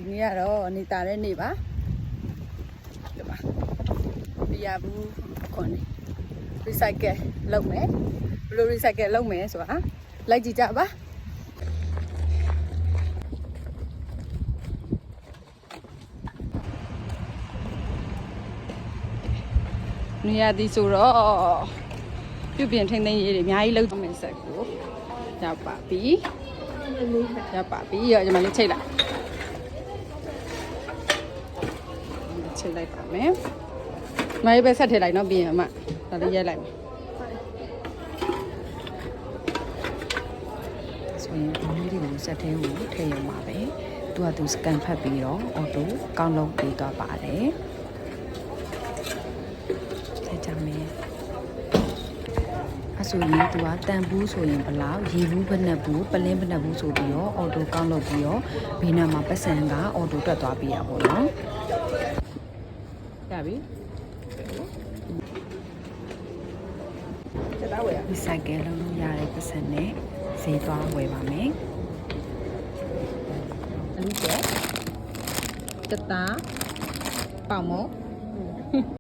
ဒီနေ့ကတော့နေတာတဲ့နေ့ပါဒီမှာပြရဘူးခွန်နေ recycle လုပ်မယ်ဘယ်လို recycle လုပ်မယ်ဆိုတာလိုက်ကြည့်ကြပါနေရာဒီဆိုတော့ပြုပြင်ထိန်းသိမ်းရေးတွေအများကြီးလုပ်မယ်ဆက်ကိုရောက်ပါပြီရောက်ပါပြီရောဒီမှာလေးချိန်လိုက်ချိန်လိုက်ပါမယ်မလေးပဲဆက်ထည့်လိုက်နော်ပြီးရင်အမဒါလေးရိုက်လိုက်မယ်ဆိုရင်ဒီလေးတွေကိုဆက်ထဲကိုထည့်ရမှာပဲသူကသူစကန်ဖတ်ပြီးတော့အော်တိုကောင်းလုံးပေးသွားပါတယ်ထည့်ကြမယ်အဆိုရင်သူကတန်ဘူးဆိုရင်ဘလောက်ရေဘူးဘက်နဲ့ဘူးပလင်းဘက်နဲ့ဘူးဆိုပြီးတော့အော်တိုကောင်းလုပ်ပြီးတော့ဘေးနားမှာပတ်စံကအော်တိုတွက်သွားပြီးရပါတော့ရပြီဆက်တော့ဝယ်ဒီဆိုင်ကလုံးလုံးရတဲ့ပတ်စံနဲ့ဈေးသွားဝယ်ပါမယ်အလူကျက်တတာပေါင်မော